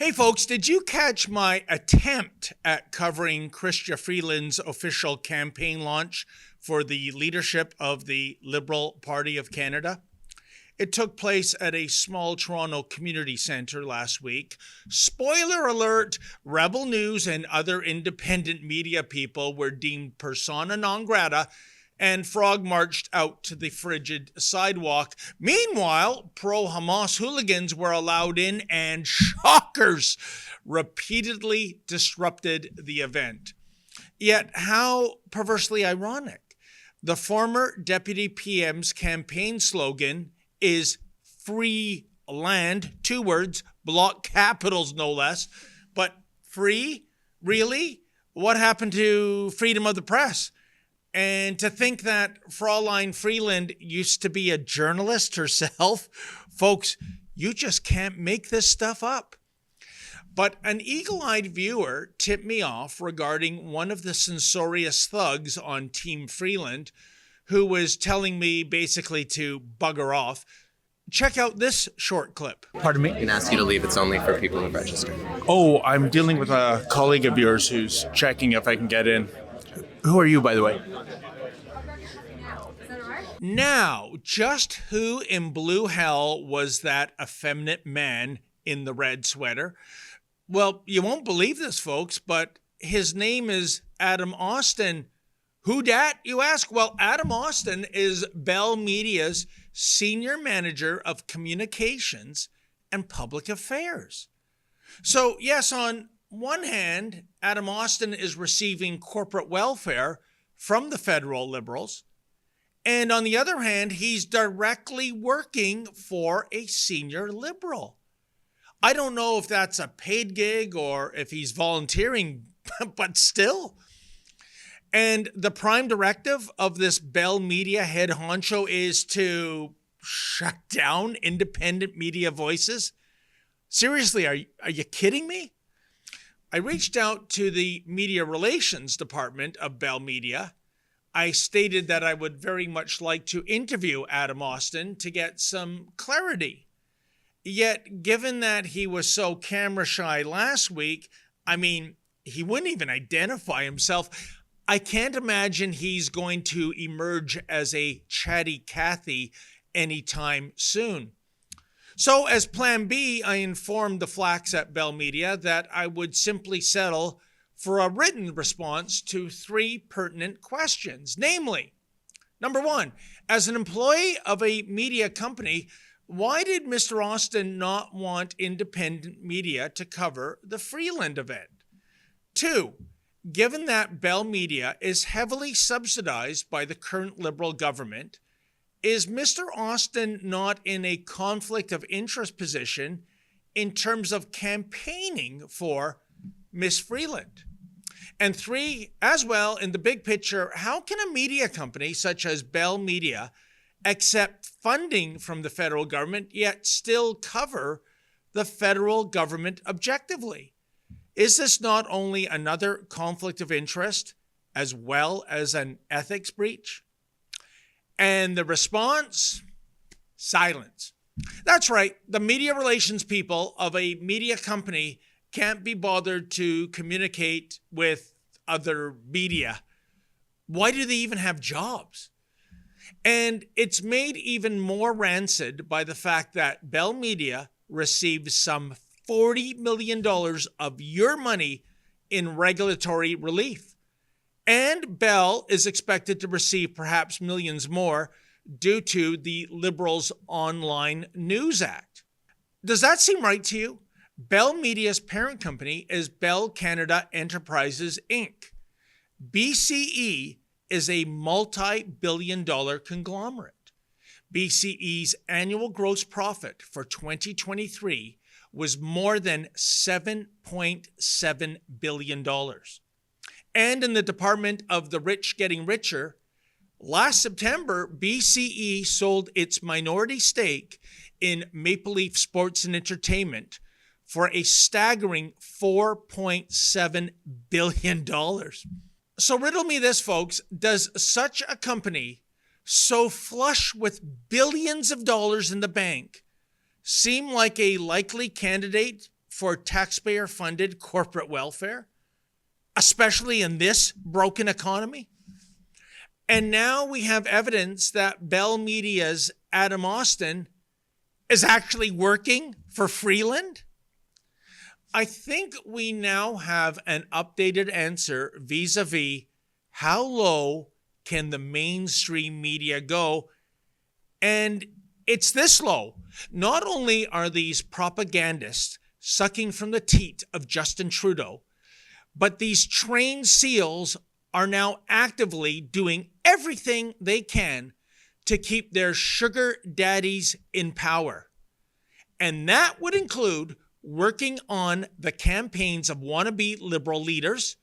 Hey folks, did you catch my attempt at covering Chrystia Freeland's official campaign launch for the leadership of the Liberal Party of Canada? It took place at a small Toronto community centre last week. Spoiler alert, Rebel News and other independent media people were deemed persona non grata and frog marched out to the frigid sidewalk. Meanwhile, pro-Hamas hooligans were allowed in and shockers repeatedly disrupted the event. Yet how perversely ironic. The former Deputy PM's campaign slogan is free land, 2 words, block capitals no less. But free? Really? What happened to freedom of the press? And to think that Fraulein Freeland used to be a journalist herself, folks, you just can't make this stuff up. But an eagle-eyed viewer tipped me off regarding one of the censorious thugs on Team Freeland who was telling me basically to bugger off. Check out this short clip. Pardon me? I can ask you to leave. It's only for people who've registered. Oh, I'm dealing with a colleague of yours who's checking if I can get in. Who are you, by the way? Now, just who in blue hell was that effeminate man in the red sweater? Well, you won't believe this, folks, but his name is Adam Austin. Who dat, you ask? Well, Adam Austin is Bell Media's Senior Manager of Communications and Public Affairs. So, yes, on one hand, Adam Austin is receiving corporate welfare from the federal Liberals. And on the other hand, he's directly working for a senior Liberal. I don't know if that's a paid gig or if he's volunteering, but still. And the prime directive of this Bell Media head honcho is to shut down independent media voices? Seriously, are you kidding me? I reached out to the media relations department of Bell Media. I stated that I would very much like to interview Adam Austin to get some clarity. Yet, given that he was so camera shy last week, he wouldn't even identify himself. I can't imagine he's going to emerge as a chatty Cathy anytime soon. So as plan B, I informed the Flax at Bell Media that I would simply settle for a written response to 3 pertinent questions. Namely, number 1, as an employee of a media company, why did Mr. Austin not want independent media to cover the Freeland event? 2, given that Bell Media is heavily subsidized by the current Liberal government, is Mr. Austin not in a conflict of interest position in terms of campaigning for Miss Freeland? And 3, as well, in the big picture, how can a media company such as Bell Media accept funding from the federal government yet still cover the federal government objectively? Is this not only another conflict of interest as well as an ethics breach? And the response? Silence. That's right. The media relations people of a media company can't be bothered to communicate with other media. Why do they even have jobs? And it's made even more rancid by the fact that Bell Media receives some $40 million of your money in regulatory relief. And Bell is expected to receive perhaps millions more due to the Liberals' Online News Act. Does that seem right to you? Bell Media's parent company is Bell Canada Enterprises, Inc. BCE is a multi-billion-dollar conglomerate. BCE's annual gross profit for 2023 was more than $7.7 billion. And in the department of the rich getting richer, last September, BCE sold its minority stake in Maple Leaf Sports and Entertainment for a staggering $4.7 billion. So riddle me this, folks. Does such a company, so flush with billions of dollars in the bank, seem like a likely candidate for taxpayer-funded corporate welfare, especially in this broken economy? And now we have evidence that Bell Media's Adam Austin is actually working for Freeland. I think we now have an updated answer vis-a-vis how low can the mainstream media go. And it's this low. Not only are these propagandists sucking from the teat of Justin Trudeau, but these trained SEALs are now actively doing everything they can to keep their sugar daddies in power. And that would include working on the campaigns of wannabe liberal leaders.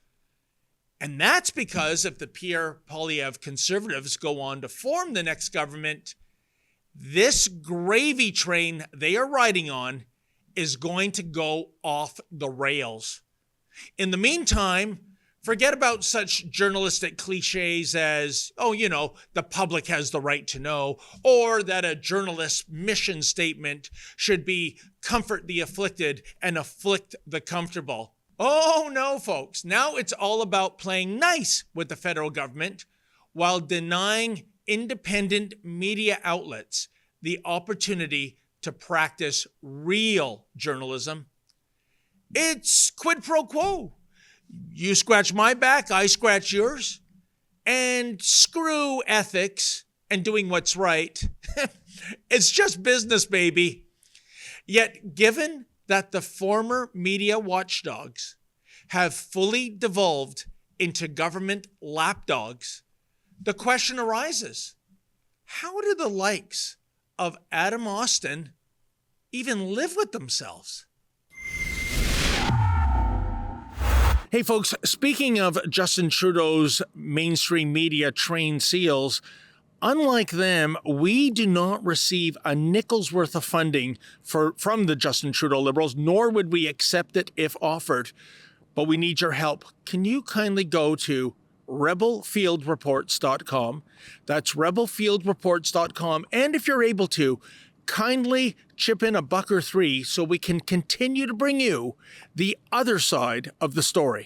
And that's because if the Pierre Poilievre conservatives go on to form the next government, this gravy train they are riding on is going to go off the rails. In the meantime, forget about such journalistic cliches as, the public has the right to know, or that a journalist's mission statement should be comfort the afflicted and afflict the comfortable. Oh no, folks. Now it's all about playing nice with the federal government while denying independent media outlets the opportunity to practice real journalism. It's quid pro quo. You scratch my back, I scratch yours. And screw ethics and doing what's right. It's just business, baby. Yet, given that the former media watchdogs have fully devolved into government lapdogs, the question arises, how do the likes of Adam Austin even live with themselves? Hey folks, speaking of Justin Trudeau's mainstream media trained SEALs, unlike them, we do not receive a nickel's worth of funding from the Justin Trudeau Liberals, nor would we accept it if offered. But we need your help. Can you kindly go to rebelfieldreports.com? That's rebelfieldreports.com. And if you're able to, kindly chip in $1 or $3 so we can continue to bring you the other side of the story.